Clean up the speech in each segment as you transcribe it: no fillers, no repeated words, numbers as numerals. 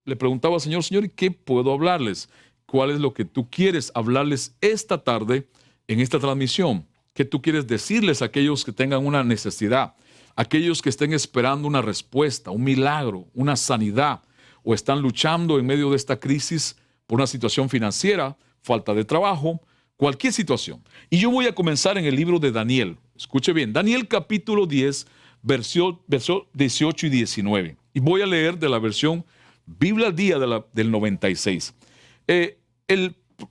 le preguntaba al Señor, Señor, ¿y qué puedo hablarles? ¿Cuál es lo que tú quieres hablarles esta tarde en esta transmisión? ¿Qué tú quieres decirles a aquellos que tengan una necesidad? Aquellos que estén esperando una respuesta, un milagro, una sanidad, o están luchando en medio de esta crisis por una situación financiera, falta de trabajo, cualquier situación. Y yo voy a comenzar en el libro de Daniel. Escuche bien, Daniel capítulo 10, verso 18 y 19. Y voy a leer de la versión Biblia al Día del 96.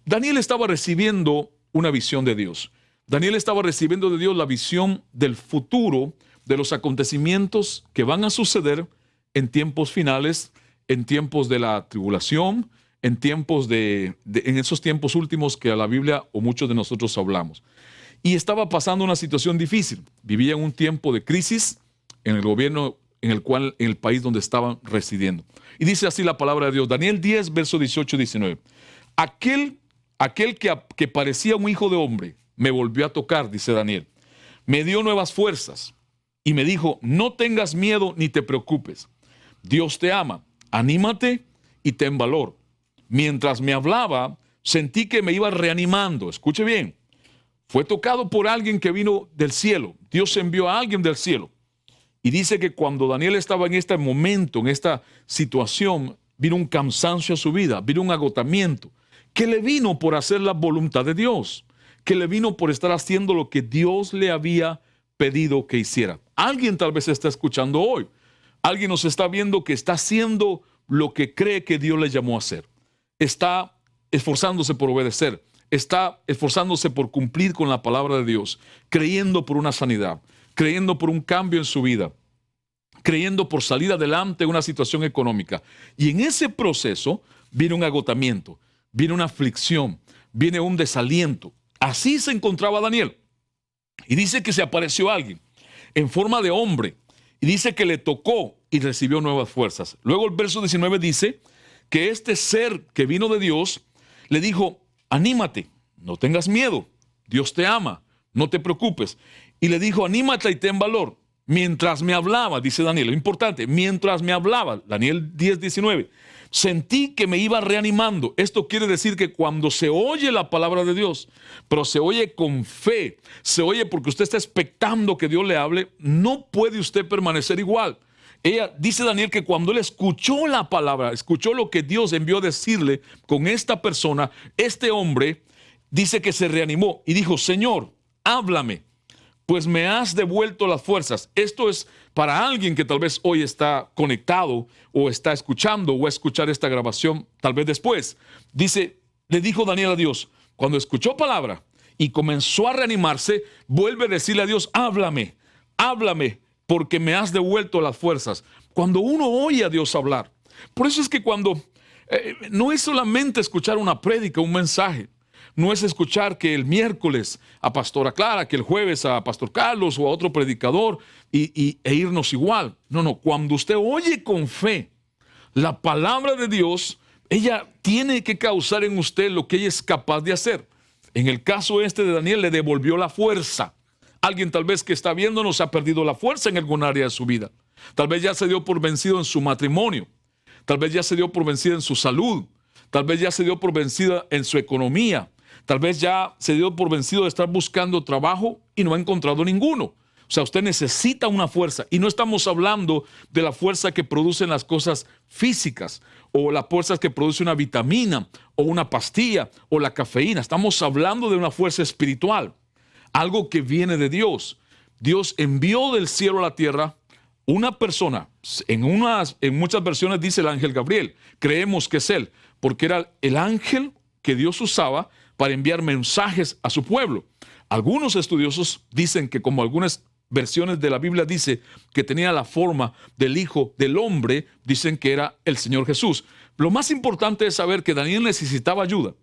Daniel estaba recibiendo una visión de Dios. Daniel estaba recibiendo de Dios la visión del futuro, de los acontecimientos que van a suceder en tiempos finales, en tiempos de la tribulación, en tiempos en esos tiempos últimos que a la Biblia o muchos de nosotros hablamos. Y estaba pasando una situación difícil. Vivía en un tiempo de crisis en el gobierno en el país donde estaban residiendo. Y dice así la palabra de Dios, Daniel 10, verso 18 y 19. Aquel que parecía un hijo de hombre me volvió a tocar, dice Daniel. Me dio nuevas fuerzas y me dijo, no tengas miedo ni te preocupes. Dios te ama, anímate y ten valor. Mientras me hablaba, sentí que me iba reanimando. Escuche bien, fue tocado por alguien que vino del cielo. Dios envió a alguien del cielo. Y dice que cuando Daniel estaba en este momento, en esta situación, vino un cansancio a su vida, vino un agotamiento, que le vino por hacer la voluntad de Dios, que le vino por estar haciendo lo que Dios le había pedido que hiciera. Alguien tal vez está escuchando hoy. Alguien nos está viendo que está haciendo lo que cree que Dios le llamó a hacer. Está esforzándose por obedecer. Está esforzándose por cumplir con la palabra de Dios, creyendo por una sanidad, creyendo por un cambio en su vida, creyendo por salir adelante en una situación económica. Y en ese proceso viene un agotamiento, viene una aflicción, viene un desaliento. Así se encontraba Daniel. Y dice que se apareció alguien en forma de hombre. Y dice que le tocó y recibió nuevas fuerzas. Luego el verso 19 dice que este ser que vino de Dios le dijo, anímate, no tengas miedo, Dios te ama, no te preocupes. Y le dijo, anímate y ten valor. Mientras me hablaba, dice Daniel, lo importante, mientras me hablaba, Daniel 10, 19, sentí que me iba reanimando. Esto quiere decir que cuando se oye la palabra de Dios, pero se oye con fe, se oye porque usted está expectando que Dios le hable, no puede usted permanecer igual. Dice Daniel que cuando él escuchó la palabra, escuchó lo que Dios envió a decirle con esta persona, este hombre, dice que se reanimó y dijo, Señor, háblame, pues me has devuelto las fuerzas. Esto es para alguien que tal vez hoy está conectado o está escuchando o va a escuchar esta grabación tal vez después. Dice, le dijo Daniel a Dios, cuando escuchó palabra y comenzó a reanimarse, vuelve a decirle a Dios, háblame, háblame, porque me has devuelto las fuerzas. Cuando uno oye a Dios hablar, por eso es que cuando no es solamente escuchar una prédica, un mensaje, no es escuchar que el miércoles a Pastora Clara, que el jueves a Pastor Carlos o a otro predicador e irnos igual. No, cuando usted oye con fe la palabra de Dios, ella tiene que causar en usted lo que ella es capaz de hacer. En el caso de Daniel, le devolvió la fuerza. Alguien tal vez que está viéndonos ha perdido la fuerza en algún área de su vida. Tal vez ya se dio por vencido en su matrimonio. Tal vez ya se dio por vencida en su salud. Tal vez ya se dio por vencida en su economía. Tal vez ya se dio por vencido de estar buscando trabajo y no ha encontrado ninguno. O sea, usted necesita una fuerza. Y no estamos hablando de la fuerza que producen las cosas físicas o las fuerzas que produce una vitamina o una pastilla o la cafeína. Estamos hablando de una fuerza espiritual, algo que viene de Dios. Dios envió del cielo a la tierra una persona. En muchas versiones dice el ángel Gabriel. Creemos que es él, porque era el ángel que Dios usaba para enviar mensajes a su pueblo. Algunos estudiosos dicen que, como algunas versiones de la Biblia dice que tenía la forma del Hijo del Hombre, dicen que era el Señor Jesús. Lo más importante es saber que Daniel necesitaba ayuda,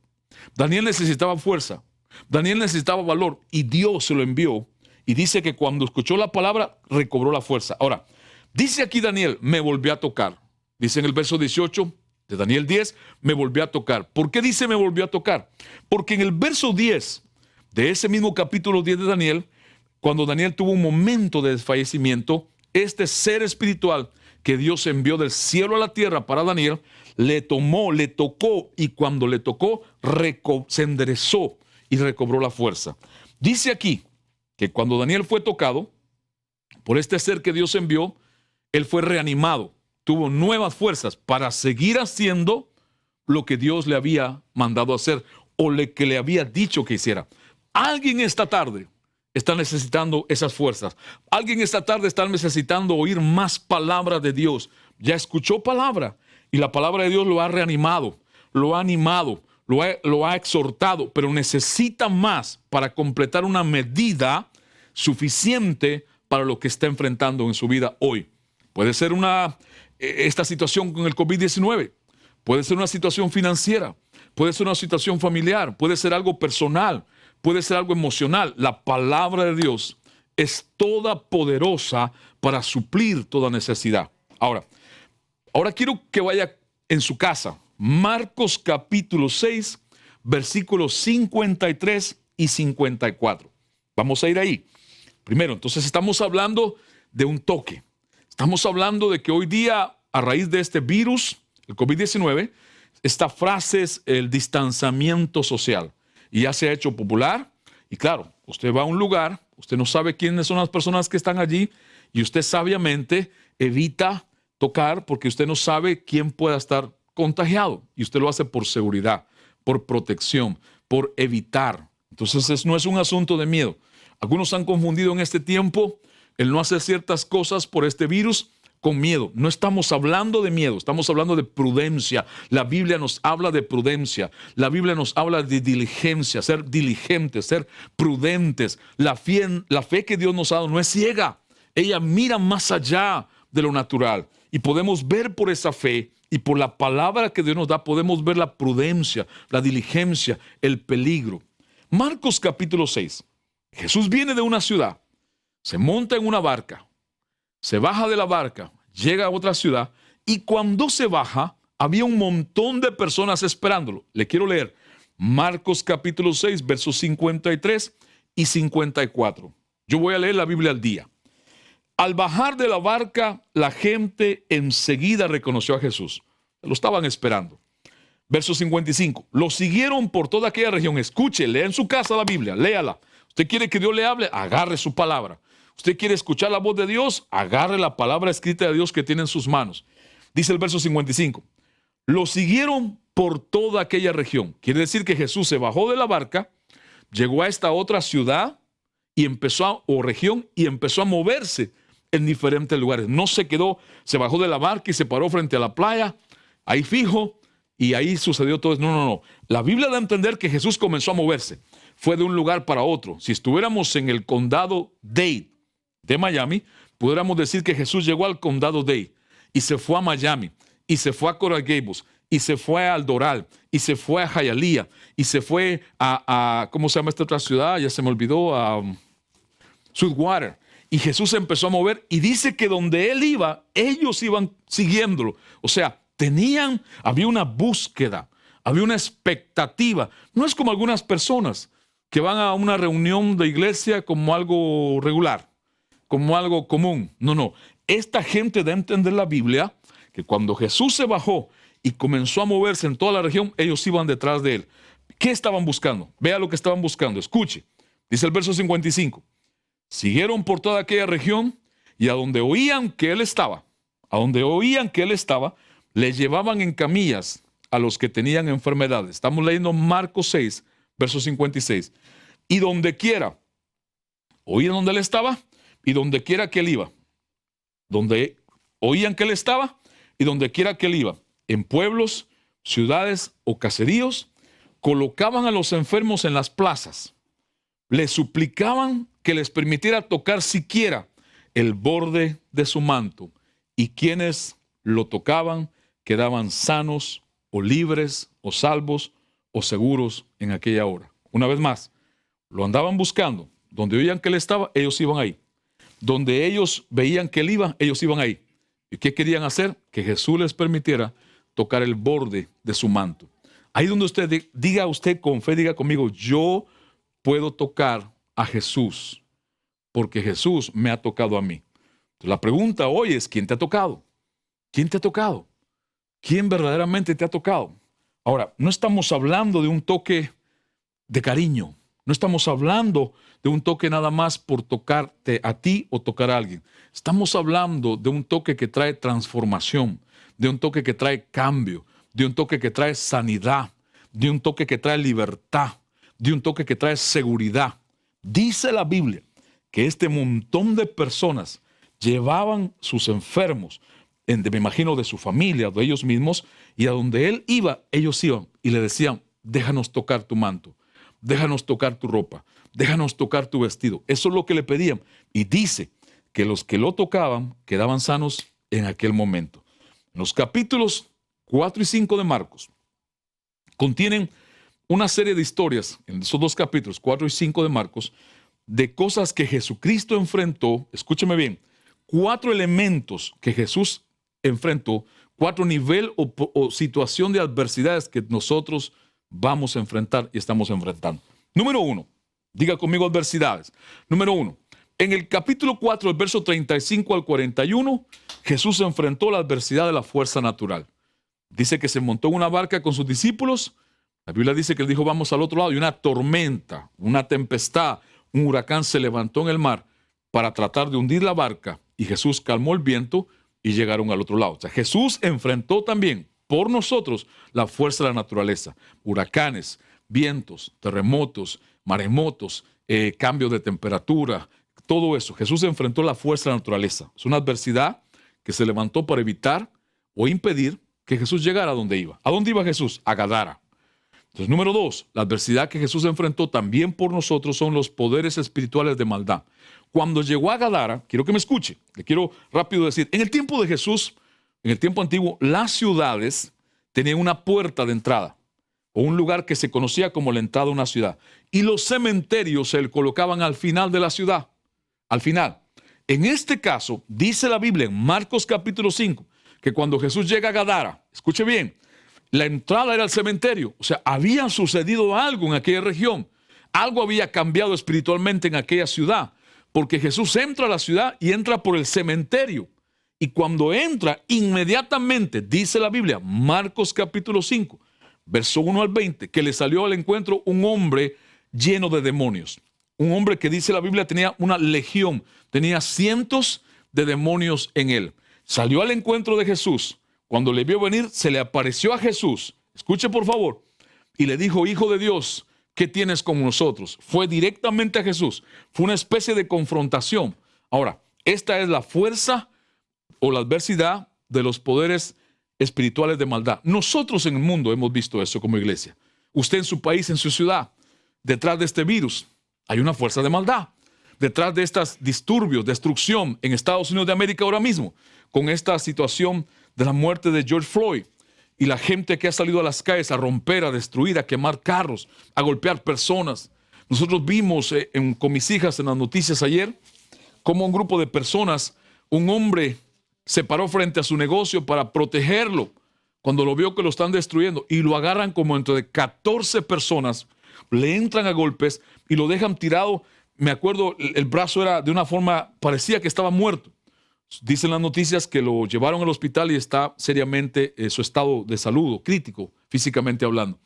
Daniel necesitaba fuerza, Daniel necesitaba valor y Dios se lo envió. Y dice que cuando escuchó la palabra recobró la fuerza. Ahora, dice aquí Daniel, me volvió a tocar. Dice en el verso 18 de Daniel 10, me volvió a tocar. ¿Por qué dice me volvió a tocar? Porque en el verso 10 de ese mismo capítulo 10 de Daniel, cuando Daniel tuvo un momento de desfallecimiento, este ser espiritual que Dios envió del cielo a la tierra para Daniel, le tomó, le tocó, y cuando le tocó, se enderezó y recobró la fuerza. Dice aquí que cuando Daniel fue tocado por este ser que Dios envió, él fue reanimado, tuvo nuevas fuerzas para seguir haciendo lo que Dios le había mandado hacer o lo que le había dicho que hiciera. Alguien esta tarde está necesitando esas fuerzas. Alguien esta tarde está necesitando oír más palabra de Dios. Ya escuchó palabra y la palabra de Dios lo ha reanimado, lo ha animado, lo ha exhortado, pero necesita más para completar una medida suficiente para lo que está enfrentando en su vida hoy. Puede ser esta situación con el COVID-19, puede ser una situación financiera, puede ser una situación familiar, puede ser algo personal, puede ser algo emocional. La palabra de Dios es toda poderosa para suplir toda necesidad. Ahora quiero que vaya en su casa. Marcos capítulo 6, versículos 53 y 54. Vamos a ir ahí. Primero, entonces estamos hablando de un toque. Estamos hablando de que hoy día, a raíz de este virus, el COVID-19, esta frase es el distanciamiento social. Y ya se ha hecho popular. Y claro, usted va a un lugar, usted no sabe quiénes son las personas que están allí y usted sabiamente evita tocar porque usted no sabe quién pueda estar contagiado. Y usted lo hace por seguridad, por protección, por evitar. Entonces no es un asunto de miedo. Algunos han confundido en este tiempo el no hacer ciertas cosas por este virus con miedo. No estamos hablando de miedo, estamos hablando de prudencia. La Biblia nos habla de prudencia. La Biblia nos habla de diligencia, ser diligentes, ser prudentes. La fe que Dios nos ha dado no es ciega. Ella mira más allá de lo natural. Y podemos ver por esa fe y por la palabra que Dios nos da, podemos ver la prudencia, la diligencia, el peligro. Marcos capítulo 6. Jesús viene de una ciudad, se monta en una barca, se baja de la barca, llega a otra ciudad y cuando se baja había un montón de personas esperándolo. Le quiero leer Marcos capítulo 6, versos 53 y 54. Yo voy a leer la Biblia al día. Al bajar de la barca, la gente enseguida reconoció a Jesús. Lo estaban esperando. Verso 55. Lo siguieron por toda aquella región. Escuche, lea en su casa la Biblia, léala. Usted quiere que Dios le hable, agarre su palabra. Usted quiere escuchar la voz de Dios, agarre la palabra escrita de Dios que tiene en sus manos. Dice el verso 55. Lo siguieron por toda aquella región. Quiere decir que Jesús se bajó de la barca, llegó a esta otra ciudad y región y empezó a moverse en diferentes lugares. No se quedó, se bajó de la barca y se paró frente a la playa, ahí fijo, y ahí sucedió todo eso. No. La Biblia da a entender que Jesús comenzó a moverse. Fue de un lugar para otro. Si estuviéramos en el condado Dade de Miami, pudiéramos decir que Jesús llegó al condado Dade y se fue a Miami, y se fue a Coral Gables, y se fue a Doral, y se fue a Hialeah, y se fue a ¿cómo se llama esta otra ciudad? Ya se me olvidó, a Sweetwater. Y Jesús se empezó a mover y dice que donde él iba, ellos iban siguiéndolo. O sea, había una búsqueda, había una expectativa. No es como algunas personas que van a una reunión de iglesia como algo regular, como algo común. No. Esta gente da a entender la Biblia que cuando Jesús se bajó y comenzó a moverse en toda la región, ellos iban detrás de él. ¿Qué estaban buscando? Vea lo que estaban buscando. Escuche. Dice el verso 55. Siguieron por toda aquella región y a donde oían que él estaba, le llevaban en camillas a los que tenían enfermedades. Estamos leyendo Marcos 6, verso 56. Y donde quiera, oían donde él estaba y donde quiera que él iba. Donde oían que él estaba y donde quiera que él iba. En pueblos, ciudades o caseríos, colocaban a los enfermos en las plazas. Les suplicaban que les permitiera tocar siquiera el borde de su manto. Y quienes lo tocaban quedaban sanos o libres o salvos o seguros en aquella hora. Una vez más, lo andaban buscando. Donde oían que él estaba, ellos iban ahí. Donde ellos veían que él iba, ellos iban ahí. ¿Y qué querían hacer? Que Jesús les permitiera tocar el borde de su manto. Ahí donde usted diga con fe, diga conmigo, yo puedo tocar a Jesús porque Jesús me ha tocado a mí. Entonces, la pregunta hoy es, ¿quién te ha tocado? ¿Quién te ha tocado? quién verdaderamente te ha tocado. Ahora, no estamos hablando de un toque de cariño. No estamos hablando de un toque nada más por tocarte a ti o tocar a alguien. Estamos hablando de un toque que trae transformación, de un toque que trae cambio, de un toque que trae sanidad, de un toque que trae libertad, de un toque que trae seguridad. Dice la Biblia que este montón de personas llevaban sus enfermos, me imagino de su familia, de ellos mismos, y a donde él iba, ellos iban y le decían, déjanos tocar tu manto, déjanos tocar tu ropa, déjanos tocar tu vestido. Eso es lo que le pedían. Y dice que los que lo tocaban quedaban sanos en aquel momento. Los capítulos 4 y 5 de Marcos contienen una serie de historias, en esos dos capítulos, 4 y 5 de Marcos, de cosas que Jesucristo enfrentó. Escúcheme bien, 4 elementos que Jesús enfrentó, 4 niveles o situación de adversidades que nosotros vamos a enfrentar y estamos enfrentando. Número 1, diga conmigo adversidades. Número 1, en el capítulo 4, el verso 35 al 41, Jesús enfrentó la adversidad de la fuerza natural. Dice que se montó en una barca con sus discípulos. La Biblia dice que él dijo, vamos al otro lado, y una tormenta, una tempestad, un huracán se levantó en el mar para tratar de hundir la barca, y Jesús calmó el viento y llegaron al otro lado. O sea, Jesús enfrentó también por nosotros la fuerza de la naturaleza, huracanes, vientos, terremotos, maremotos, cambios de temperatura, todo eso. Jesús enfrentó la fuerza de la naturaleza. Es una adversidad que se levantó para evitar o impedir que Jesús llegara a donde iba. ¿A dónde iba Jesús? A Gadara. Entonces, número 2, la adversidad que Jesús enfrentó también por nosotros son los poderes espirituales de maldad. Cuando llegó a Gadara, quiero que me escuche, le quiero rápido decir, en el tiempo de Jesús, en el tiempo antiguo, las ciudades tenían una puerta de entrada o un lugar que se conocía como la entrada a una ciudad. Y los cementerios se colocaban al final de la ciudad, al final. En este caso, dice la Biblia en Marcos capítulo 5, que cuando Jesús llega a Gadara, escuche bien, la entrada era el cementerio. O sea, había sucedido algo en aquella región. Algo había cambiado espiritualmente en aquella ciudad. Porque Jesús entra a la ciudad y entra por el cementerio. Y cuando entra, inmediatamente, dice la Biblia, Marcos capítulo 5, verso 1 al 20, que le salió al encuentro un hombre lleno de demonios. Un hombre que dice la Biblia tenía una legión, tenía cientos de demonios en él. Salió al encuentro de Jesús. Cuando le vio venir, se le apareció a Jesús. Escuche por favor. Y le dijo, Hijo de Dios, ¿qué tienes con nosotros? Fue directamente a Jesús. Fue una especie de confrontación. Ahora, esta es la fuerza o la adversidad de los poderes espirituales de maldad. Nosotros en el mundo hemos visto eso como iglesia. Usted en su país, en su ciudad, detrás de este virus, hay una fuerza de maldad. Detrás de estos disturbios, destrucción en Estados Unidos de América ahora mismo, con esta situación de la muerte de George Floyd y la gente que ha salido a las calles a romper, a destruir, a quemar carros, a golpear personas. Nosotros vimos con mis hijas en las noticias ayer cómo un grupo de personas, un hombre se paró frente a su negocio para protegerlo cuando lo vio que lo están destruyendo y lo agarran como entre de 14 personas, le entran a golpes y lo dejan tirado. Me acuerdo, el brazo era de una forma, parecía que estaba muerto. Dicen las noticias que lo llevaron al hospital y está seriamente su estado de salud crítico, físicamente hablando.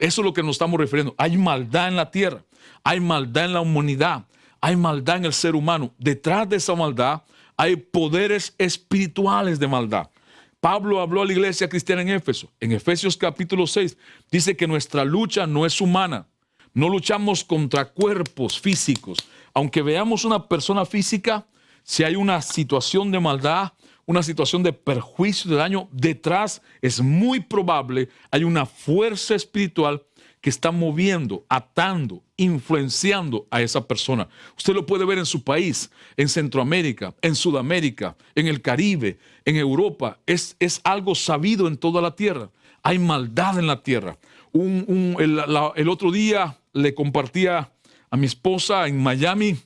Eso es lo que nos estamos refiriendo. Hay maldad en la tierra, hay maldad en la humanidad, hay maldad en el ser humano. Detrás de esa maldad hay poderes espirituales de maldad. Pablo habló a la iglesia cristiana en Éfeso. En Efesios capítulo 6 dice que nuestra lucha no es humana. No luchamos contra cuerpos físicos. Aunque veamos una persona física, si hay una situación de maldad, una situación de perjuicio, de daño, detrás es muy probable hay una fuerza espiritual que está moviendo, atando, influenciando a esa persona. Usted lo puede ver en su país, en Centroamérica, en Sudamérica, en el Caribe, en Europa. Es algo sabido en toda la tierra. Hay maldad en la tierra. El otro día le compartía a mi esposa en Miami.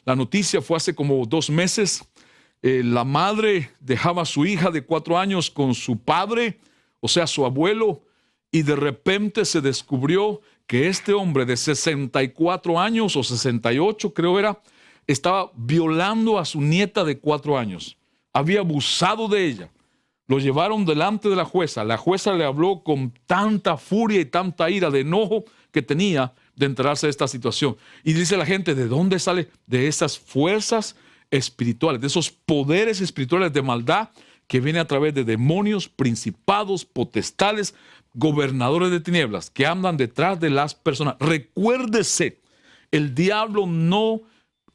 La noticia fue hace como 2 meses. La madre dejaba a su hija de 4 años con su padre, o sea, su abuelo, y de repente se descubrió que este hombre de 64 años o 68 creo era, estaba violando a su nieta de 4 años. Había abusado de ella. Lo llevaron delante de la jueza. La jueza le habló con tanta furia y tanta ira, de enojo que tenía de enterarse de esta situación. Y dice la gente, ¿de dónde sale? De esas fuerzas espirituales, de esos poderes espirituales de maldad que vienen a través de demonios, principados, potestades, gobernadores de tinieblas que andan detrás de las personas. Recuérdese, el diablo no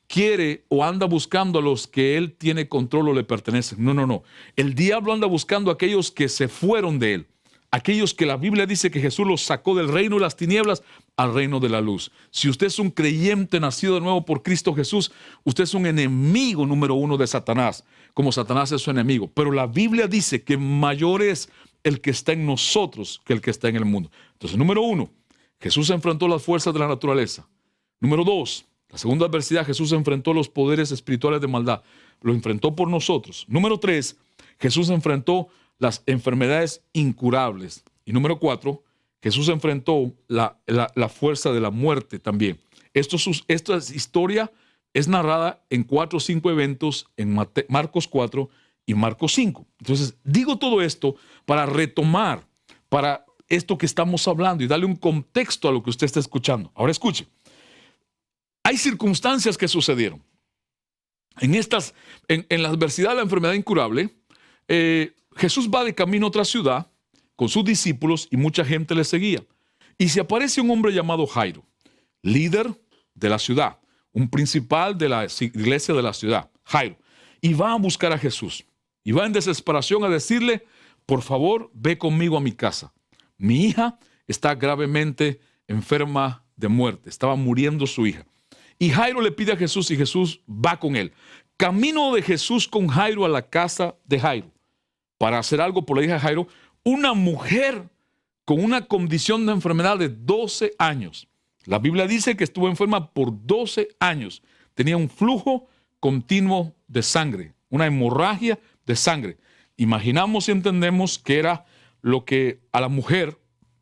quiere o anda buscando a los que él tiene control o le pertenecen. No, no, no. El diablo anda buscando a aquellos que se fueron de él. Aquellos que la Biblia dice que Jesús los sacó del reino de las tinieblas al reino de la luz. Si usted es un creyente nacido de nuevo por Cristo Jesús, usted es un enemigo número uno de Satanás, como Satanás es su enemigo. Pero la Biblia dice que mayor es el que está en nosotros que el que está en el mundo. Entonces, número uno, Jesús enfrentó las fuerzas de la naturaleza. Número dos, la segunda adversidad, Jesús enfrentó los poderes espirituales de maldad. Lo enfrentó por nosotros. Número tres, Jesús enfrentó las enfermedades incurables. Y número cuatro, Jesús enfrentó la fuerza de la muerte también. Esta historia es narrada en 4 o 5 eventos en Marcos 4 y Marcos 5. Entonces, digo todo esto para retomar, para esto que estamos hablando y darle un contexto a lo que usted está escuchando. Ahora escuche. Hay circunstancias que sucedieron. En la adversidad de la enfermedad incurable, Jesús va de camino a otra ciudad con sus discípulos y mucha gente le seguía. Y se aparece un hombre llamado Jairo, líder de la ciudad, un principal de la iglesia de la ciudad, Jairo. Y va a buscar a Jesús. Y va en desesperación a decirle, por favor, ve conmigo a mi casa. Mi hija está gravemente enferma de muerte. Estaba muriendo su hija. Y Jairo le pide a Jesús y Jesús va con él. Camino de Jesús con Jairo a la casa de Jairo para hacer algo por la hija de Jairo. Una mujer con una condición de enfermedad de 12 años. La Biblia dice que estuvo enferma por 12 años. Tenía un flujo continuo de sangre, una hemorragia de sangre. Imaginamos y entendemos que era lo que a la mujer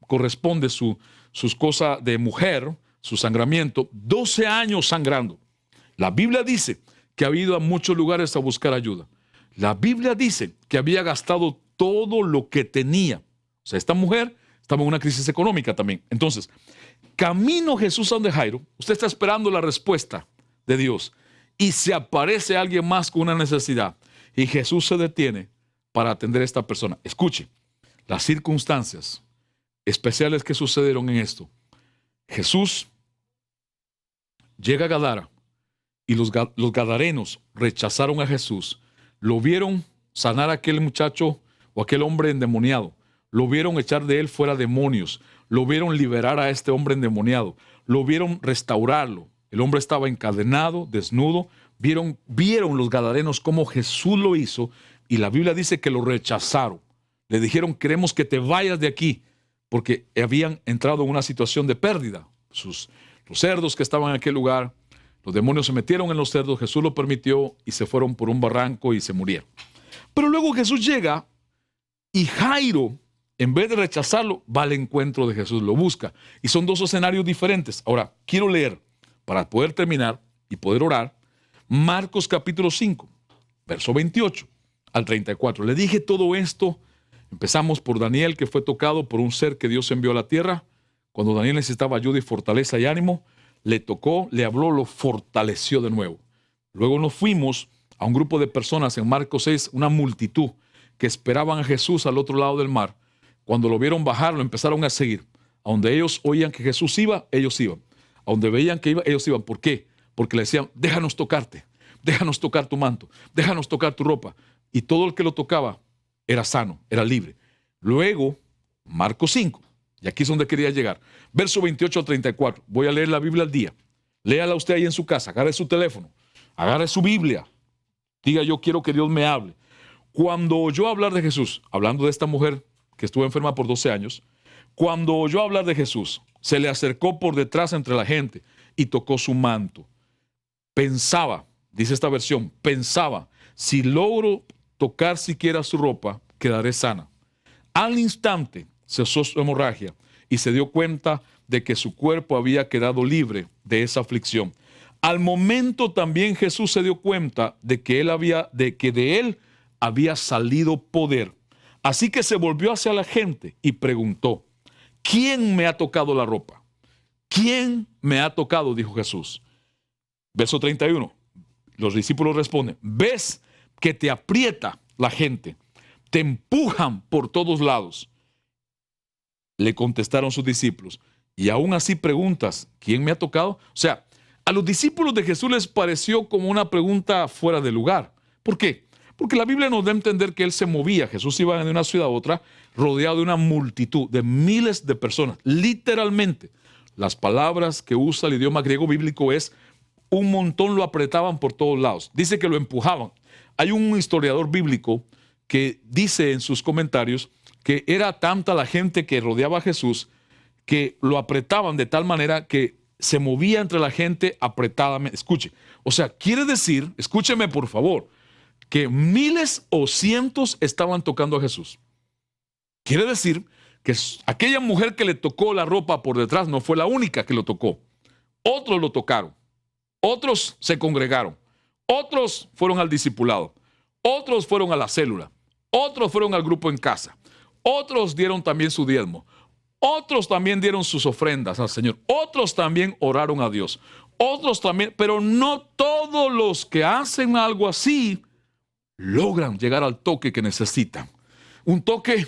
corresponde sus cosas de mujer, su sangramiento, 12 años sangrando. La Biblia dice que había ido a muchos lugares a buscar ayuda. La Biblia dice que había gastado todo lo que tenía. O sea, esta mujer estaba en una crisis económica también. Entonces, camino Jesús a donde Jairo, usted está esperando la respuesta de Dios y se aparece alguien más con una necesidad y Jesús se detiene para atender a esta persona. Escuche, las circunstancias especiales que sucedieron en esto. Jesús llega a Gadara y los gadarenos rechazaron a Jesús. Lo vieron sanar a aquel muchacho o aquel hombre endemoniado. Lo vieron echar de él fuera demonios. Lo vieron liberar a este hombre endemoniado. Lo vieron restaurarlo. El hombre estaba encadenado, desnudo. Vieron los gadarenos cómo Jesús lo hizo y la Biblia dice que lo rechazaron. Le dijeron, queremos que te vayas de aquí porque habían entrado en una situación de pérdida. Los cerdos que estaban en aquel lugar, los demonios se metieron en los cerdos, Jesús lo permitió y se fueron por un barranco y se murieron. Pero luego Jesús llega y Jairo, en vez de rechazarlo, va al encuentro de Jesús, lo busca. Y son dos escenarios diferentes. Ahora, quiero leer, para poder terminar y poder orar, Marcos capítulo 5, verso 28 al 34. Le dije todo esto. Empezamos por Daniel, que fue tocado por un ser que Dios envió a la tierra. Cuando Daniel necesitaba ayuda y fortaleza y ánimo, le tocó, le habló, lo fortaleció de nuevo. Luego nos fuimos a un grupo de personas en Marcos 6, una multitud que esperaban a Jesús al otro lado del mar. Cuando lo vieron bajar, lo empezaron a seguir. A donde ellos oían que Jesús iba, ellos iban. A donde veían que iba, ellos iban. ¿Por qué? Porque le decían, déjanos tocarte, déjanos tocar tu manto, déjanos tocar tu ropa. Y todo el que lo tocaba era sano, era libre. Luego, Marcos 5, y aquí es donde quería llegar. Verso 28 al 34. Voy a leer la Biblia al día. Léala usted ahí en su casa, agarre su teléfono, agarre su Biblia. Diga, yo quiero que Dios me hable. Cuando oyó hablar de Jesús, hablando de esta mujer que estuvo enferma por 12 años, cuando oyó hablar de Jesús, se le acercó por detrás entre la gente y tocó su manto. Pensaba, dice esta versión, pensaba, si logro tocar siquiera su ropa, quedaré sana. Al instante cesó su hemorragia y se dio cuenta de que su cuerpo había quedado libre de esa aflicción. Al momento también Jesús se dio cuenta de que de él había salido poder. Así que se volvió hacia la gente y preguntó, ¿quién me ha tocado la ropa? ¿Quién me ha tocado?, dijo Jesús. Verso 31. Los discípulos responden, ¿ves que te aprieta la gente? Te empujan por todos lados. Le contestaron sus discípulos, y aún así preguntas, ¿quién me ha tocado? O sea, a los discípulos de Jesús les pareció como una pregunta fuera de lugar. ¿Por qué? Porque la Biblia nos da a entender que él se movía. Jesús iba de una ciudad a otra rodeado de una multitud, de miles de personas. Literalmente, las palabras que usa el idioma griego bíblico es un montón, lo apretaban por todos lados. Dice que lo empujaban. Hay un historiador bíblico que dice en sus comentarios que era tanta la gente que rodeaba a Jesús que lo apretaban de tal manera que se movía entre la gente apretadamente. Escuche, o sea, quiere decir, escúcheme por favor, que miles o cientos estaban tocando a Jesús. Quiere decir que aquella mujer que le tocó la ropa por detrás no fue la única que lo tocó. Otros lo tocaron, otros se congregaron, otros fueron al discipulado, otros fueron a la célula, otros fueron al grupo en casa, otros dieron también su diezmo, otros también dieron sus ofrendas al Señor, otros también oraron a Dios, otros también, pero no todos los que hacen algo así logran llegar al toque que necesitan. Un toque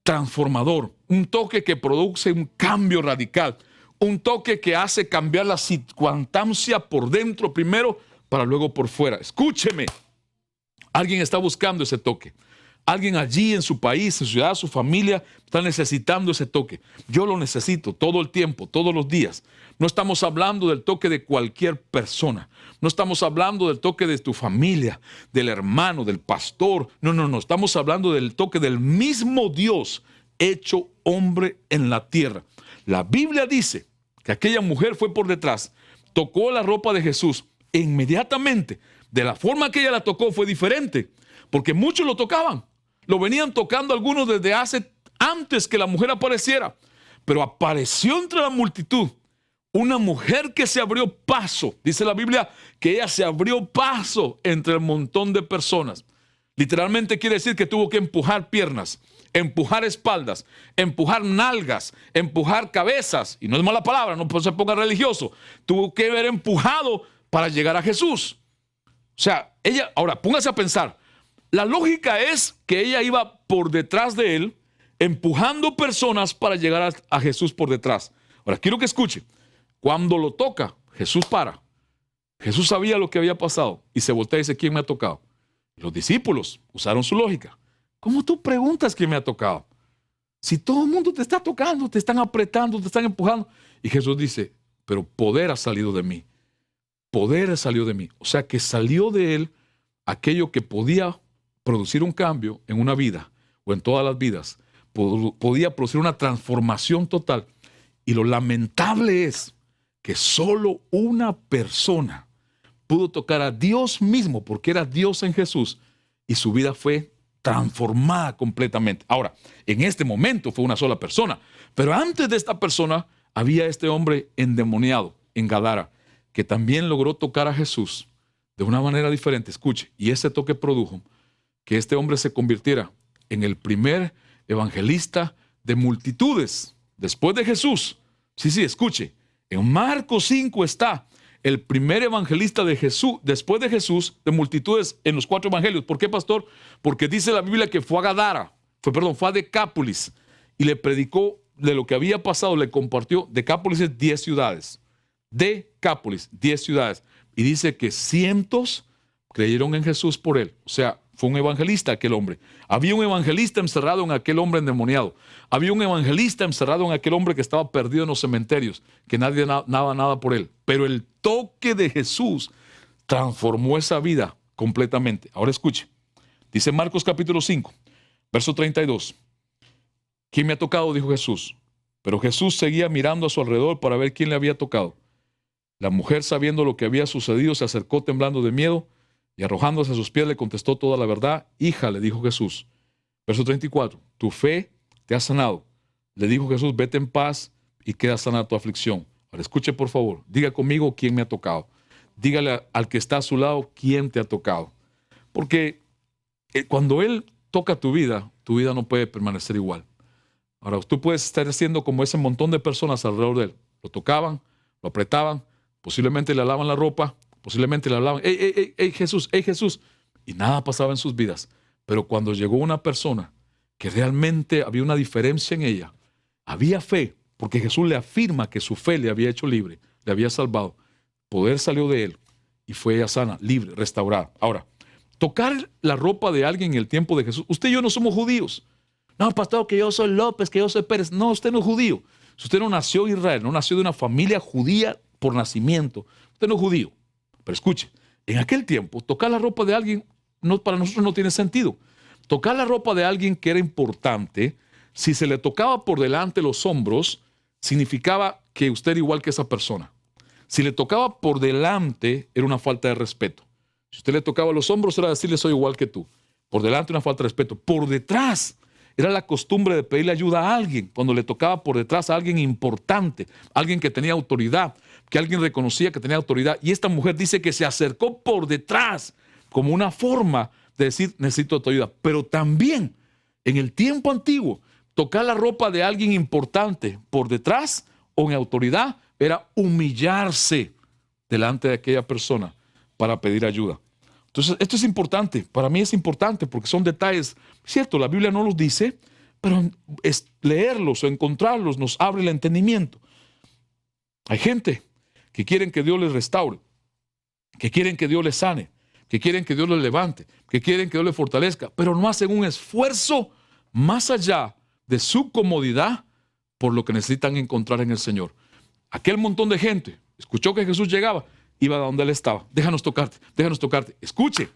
transformador, un toque que produce un cambio radical, un toque que hace cambiar la circunstancia por dentro primero para luego por fuera. Escúcheme, alguien está buscando ese toque. Alguien allí en su país, en su ciudad, su familia, está necesitando ese toque. Yo lo necesito todo el tiempo, todos los días. No estamos hablando del toque de cualquier persona. No estamos hablando del toque de tu familia, del hermano, del pastor. No. Estamos hablando del toque del mismo Dios hecho hombre en la tierra. La Biblia dice que aquella mujer fue por detrás, tocó la ropa de Jesús e inmediatamente, de la forma que ella la tocó fue diferente, porque muchos lo tocaban. Lo venían tocando algunos desde antes que la mujer apareciera. Pero apareció entre la multitud una mujer que se abrió paso. Dice la Biblia que ella se abrió paso entre el montón de personas. Literalmente quiere decir que tuvo que empujar piernas, empujar espaldas, empujar nalgas, empujar cabezas. Y no es mala palabra, no se ponga religioso. Tuvo que haber empujado para llegar a Jesús. O sea, ella, ahora póngase a pensar. La lógica es que ella iba por detrás de él, empujando personas para llegar a Jesús por detrás. Ahora, quiero que escuche. Cuando lo toca, Jesús para. Jesús sabía lo que había pasado y se voltea y dice, ¿quién me ha tocado? Los discípulos usaron su lógica. ¿Cómo tú preguntas quién me ha tocado? Si todo el mundo te está tocando, te están apretando, te están empujando. Y Jesús dice, pero poder ha salido de mí. Poder ha salido de mí. O sea que salió de él aquello que podía producir un cambio en una vida o en todas las vidas, podía producir una transformación total. Y lo lamentable es que solo una persona pudo tocar a Dios mismo, porque era Dios en Jesús, y su vida fue transformada completamente. Ahora, en este momento fue una sola persona, pero antes de esta persona había este hombre endemoniado en Gadara, que también logró tocar a Jesús de una manera diferente. Escuche, y ese toque produjo que este hombre se convirtiera en el primer evangelista de multitudes después de Jesús. Sí, escuche. En Marcos 5 está el primer evangelista de Jesús, después de Jesús, de multitudes en los 4 evangelios. ¿Por qué, pastor? Porque dice la Biblia que fue a Gadara, fue a Decápolis y le predicó de lo que había pasado, le compartió. Decápolis es 10 ciudades. Decápolis, 10 ciudades. Y dice que cientos creyeron en Jesús por él. O sea, fue un evangelista aquel hombre. Había un evangelista encerrado en aquel hombre endemoniado. Había un evangelista encerrado en aquel hombre que estaba perdido en los cementerios, que nadie daba nada por él. Pero el toque de Jesús transformó esa vida completamente. Ahora escuche. Dice Marcos capítulo 5, verso 32. ¿Quién me ha tocado?, dijo Jesús. Pero Jesús seguía mirando a su alrededor para ver quién le había tocado. La mujer, sabiendo lo que había sucedido, se acercó temblando de miedo y arrojándose a sus pies le contestó toda la verdad. Hija, le dijo Jesús. Verso 34. Tu fe te ha sanado. Le dijo Jesús, vete en paz y queda sana tu aflicción. Ahora escuche por favor. Diga conmigo quién me ha tocado. Dígale al que está a su lado quién te ha tocado. Porque cuando él toca tu vida no puede permanecer igual. Ahora, tú puedes estar siendo como ese montón de personas alrededor de él. Lo tocaban, lo apretaban, posiblemente le lavaban la ropa, posiblemente le hablaban, hey Jesús, hey Jesús. Y nada pasaba en sus vidas. Pero cuando llegó una persona que realmente había una diferencia en ella, había fe, porque Jesús le afirma que su fe le había hecho libre, le había salvado. Poder salió de él y fue ella sana, libre, restaurada. Ahora, tocar la ropa de alguien en el tiempo de Jesús. Usted y yo no somos judíos. No, pastor, que yo soy López, que yo soy Pérez. No, usted no es judío. Si usted no nació en Israel, no nació de una familia judía por nacimiento, usted no es judío. Pero escuche, en aquel tiempo, tocar la ropa de alguien para nosotros no tiene sentido. Tocar la ropa de alguien que era importante, si se le tocaba por delante los hombros, significaba que usted era igual que esa persona. Si le tocaba por delante, era una falta de respeto. Si usted le tocaba los hombros, era decirle soy igual que tú. Por delante, una falta de respeto. Por detrás, era la costumbre de pedirle ayuda a alguien. Cuando le tocaba por detrás a alguien importante, alguien que tenía autoridad, que alguien reconocía que tenía autoridad. Y esta mujer dice que se acercó por detrás como una forma de decir necesito tu ayuda. Pero también, en el tiempo antiguo, tocar la ropa de alguien importante por detrás o en autoridad era humillarse delante de aquella persona para pedir ayuda. Entonces, esto es importante. Para mí es importante porque son detalles. Cierto, la Biblia no los dice, pero leerlos o encontrarlos nos abre el entendimiento. Hay gente que quieren que Dios les restaure, que quieren que Dios les sane, que quieren que Dios les levante, que quieren que Dios les fortalezca, pero no hacen un esfuerzo más allá de su comodidad por lo que necesitan encontrar en el Señor. Aquel montón de gente escuchó que Jesús llegaba, iba a donde él estaba. Déjanos tocarte, déjanos tocarte. Escuche,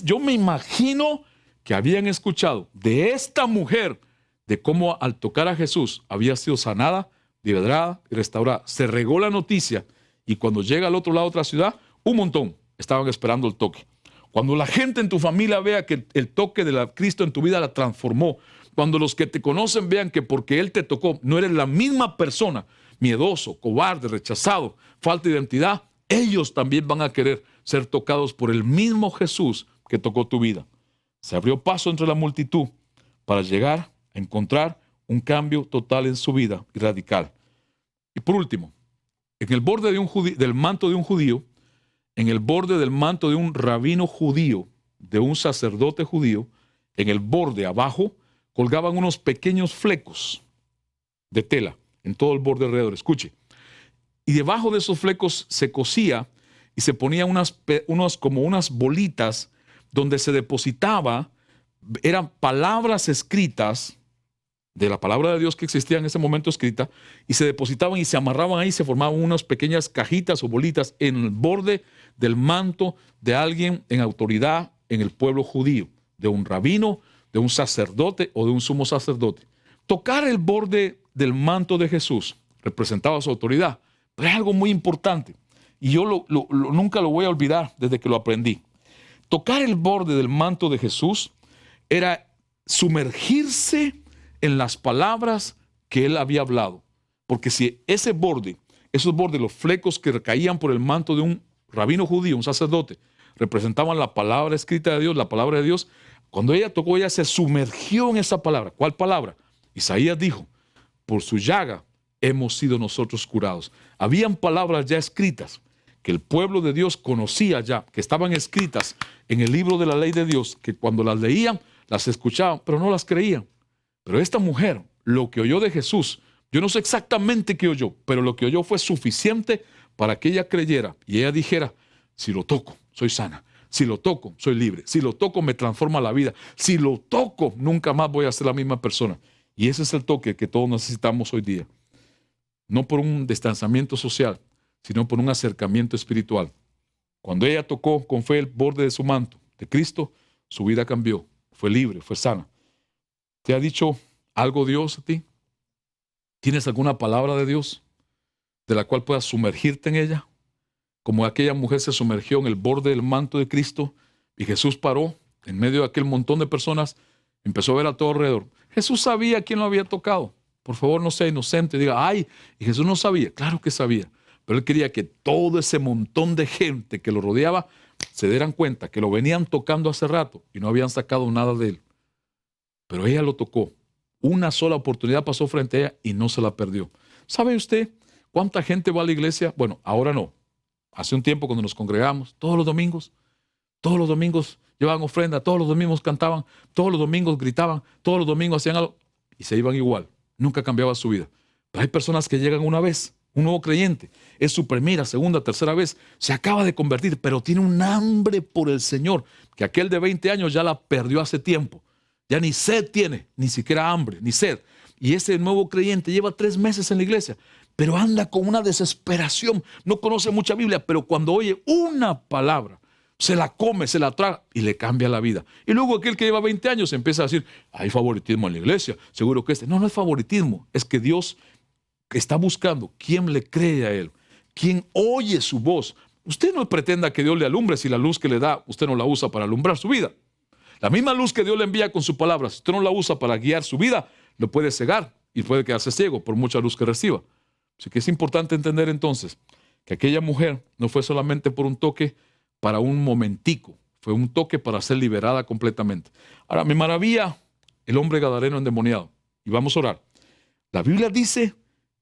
yo me imagino que habían escuchado de esta mujer, de cómo al tocar a Jesús había sido sanada, liberada y restaurada. Se regó la noticia y cuando llega al otro lado de otra ciudad, un montón estaban esperando el toque. Cuando la gente en tu familia vea que el toque de Cristo en tu vida la transformó, cuando los que te conocen vean que porque Él te tocó no eres la misma persona, miedoso, cobarde, rechazado, falta de identidad, ellos también van a querer ser tocados por el mismo Jesús que tocó tu vida. Se abrió paso entre la multitud para llegar a encontrar un cambio total en su vida y radical. Y por último, en el borde del manto de un judío, en el borde del manto de un rabino judío, de un sacerdote judío, en el borde abajo, colgaban unos pequeños flecos de tela en todo el borde alrededor. Escuche. Y debajo de esos flecos se cosía y se ponían como unas bolitas donde se depositaba, eran palabras escritas de la palabra de Dios que existía en ese momento escrita, y se depositaban y se amarraban ahí, se formaban unas pequeñas cajitas o bolitas en el borde del manto de alguien en autoridad en el pueblo judío, de un rabino, de un sacerdote o de un sumo sacerdote. Tocar el borde del manto de Jesús representaba su autoridad, pero es algo muy importante y yo nunca lo voy a olvidar desde que lo aprendí. Tocar el borde del manto de Jesús era sumergirse en las palabras que él había hablado, porque si esos bordes, los flecos que recaían por el manto de un rabino judío, un sacerdote, representaban la palabra escrita de Dios, la palabra de Dios, cuando ella tocó, ella se sumergió en esa palabra. ¿Cuál palabra? Isaías dijo, por su llaga hemos sido nosotros curados. Habían palabras ya escritas que el pueblo de Dios conocía ya, que estaban escritas en el libro de la ley de Dios, que cuando las leían, las escuchaban, pero no las creían. Pero esta mujer, lo que oyó de Jesús, yo no sé exactamente qué oyó, pero lo que oyó fue suficiente para que ella creyera y ella dijera, si lo toco, soy sana. Si lo toco, soy libre. Si lo toco, me transforma la vida. Si lo toco, nunca más voy a ser la misma persona. Y ese es el toque que todos necesitamos hoy día. No por un distanciamiento social, sino por un acercamiento espiritual. Cuando ella tocó con fe el borde de su manto de Cristo, su vida cambió. Fue libre, fue sana. ¿Te ha dicho algo Dios a ti? ¿Tienes alguna palabra de Dios de la cual puedas sumergirte en ella? Como aquella mujer se sumergió en el borde del manto de Cristo y Jesús paró en medio de aquel montón de personas, empezó a ver a todo alrededor. Jesús sabía quién lo había tocado. Por favor, no sea inocente y diga, ay, y Jesús no sabía. Claro que sabía, pero él quería que todo ese montón de gente que lo rodeaba se dieran cuenta que lo venían tocando hace rato y no habían sacado nada de él. pero ella lo tocó. Una sola oportunidad pasó frente a ella y no se la perdió. ¿Sabe usted cuánta gente va a la iglesia? Bueno, ahora no. Hace un tiempo cuando nos congregamos, todos los domingos llevaban ofrenda, todos los domingos cantaban, todos los domingos gritaban, todos los domingos hacían algo y se iban igual. Nunca cambiaba su vida. Pero hay personas que llegan una vez, un nuevo creyente, es su primera, segunda, tercera vez, se acaba de convertir, pero tiene un hambre por el Señor, que aquel de 20 años ya la perdió hace tiempo. Ya ni sed tiene, ni siquiera hambre, ni sed. Y ese nuevo creyente lleva 3 meses en la iglesia, pero anda con una desesperación. No conoce mucha Biblia, pero cuando oye una palabra, se la come, se la traga y le cambia la vida. Y luego aquel que lleva 20 años empieza a decir, hay favoritismo en la iglesia, seguro que No, no es favoritismo, es que Dios está buscando quién le cree a Él, quién oye su voz. Usted no pretenda que Dios le alumbre si la luz que le da usted no la usa para alumbrar su vida. La misma luz que Dios le envía con su palabra, si usted no la usa para guiar su vida, lo puede cegar y puede quedarse ciego por mucha luz que reciba. Así que es importante entender entonces que aquella mujer no fue solamente por un toque para un momentico, fue un toque para ser liberada completamente. Ahora, me maravilla el hombre gadareno endemoniado. Y vamos a orar. La Biblia dice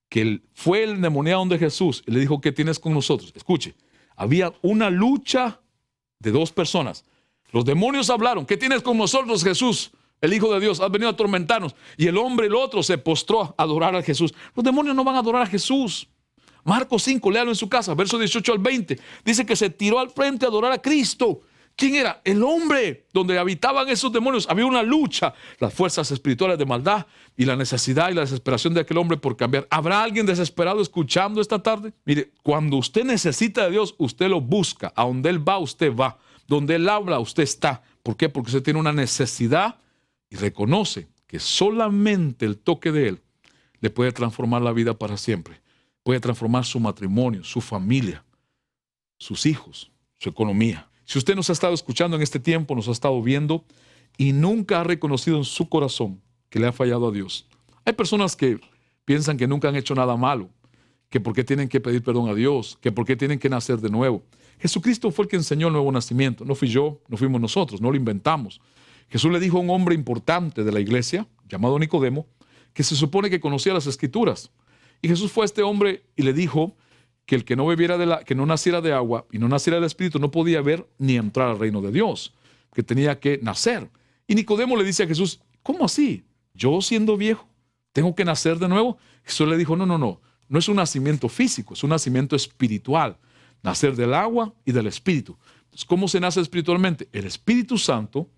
que él fue el endemoniado donde Jesús y le dijo, ¿qué tienes con nosotros? Escuche, había una lucha de 2 personas. Los demonios hablaron, ¿qué tienes con nosotros, Jesús? El Hijo de Dios, has venido a atormentarnos. Y el hombre, el otro, se postró a adorar a Jesús. Los demonios no van a adorar a Jesús. Marcos 5, léalo en su casa, versos 18 al 20. Dice que se tiró al frente a adorar a Cristo. ¿Quién era? El hombre donde habitaban esos demonios. Había una lucha, las fuerzas espirituales de maldad y la necesidad y la desesperación de aquel hombre por cambiar. ¿Habrá alguien desesperado escuchando esta tarde? Mire, cuando usted necesita de Dios, usted lo busca. A donde Él va, usted va. Donde Él habla, usted está. ¿Por qué? Porque usted tiene una necesidad y reconoce que solamente el toque de Él le puede transformar la vida para siempre. Puede transformar su matrimonio, su familia, sus hijos, su economía. Si usted nos ha estado escuchando en este tiempo, nos ha estado viendo y nunca ha reconocido en su corazón que le ha fallado a Dios. Hay personas que piensan que nunca han hecho nada malo, que por qué tienen que pedir perdón a Dios, que por qué tienen que nacer de nuevo. Jesucristo fue el que enseñó el nuevo nacimiento. No fui yo, no fuimos nosotros, no lo inventamos. Jesús le dijo a un hombre importante de la iglesia, llamado Nicodemo, que se supone que conocía las Escrituras. Y Jesús fue a este hombre y le dijo que el que no bebiera que no naciera de agua y no naciera del Espíritu no podía ver ni entrar al reino de Dios, que tenía que nacer. Y Nicodemo le dice a Jesús, ¿cómo así? ¿Yo siendo viejo tengo que nacer de nuevo? Jesús le dijo, no es un nacimiento físico, es un nacimiento espiritual, nacer del agua y del Espíritu. Entonces, ¿cómo se nace espiritualmente? El Espíritu Santo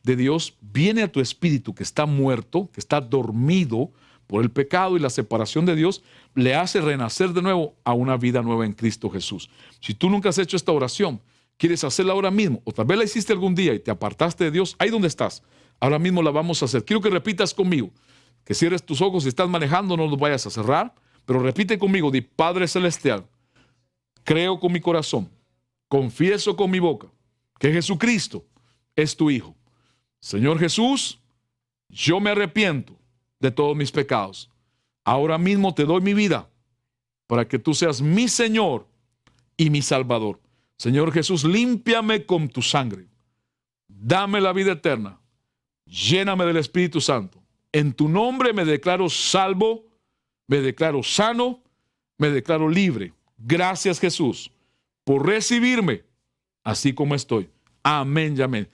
de Dios viene a tu espíritu que está muerto, que está dormido por el pecado y la separación de Dios, le hace renacer de nuevo a una vida nueva en Cristo Jesús. Si tú nunca has hecho esta oración, quieres hacerla ahora mismo, o tal vez la hiciste algún día y te apartaste de Dios, ahí donde estás, ahora mismo la vamos a hacer. Quiero que repitas conmigo, que cierres tus ojos, si estás manejando no los vayas a cerrar, pero repite conmigo, di, Padre Celestial, creo con mi corazón, confieso con mi boca, que Jesucristo es tu Hijo. Señor Jesús, yo me arrepiento de todos mis pecados. Ahora mismo te doy mi vida para que tú seas mi Señor y mi Salvador. Señor Jesús, límpiame con tu sangre. Dame la vida eterna. Lléname del Espíritu Santo. En tu nombre me declaro salvo, me declaro sano, me declaro libre. Gracias, Jesús, por recibirme así como estoy. Amén y amén.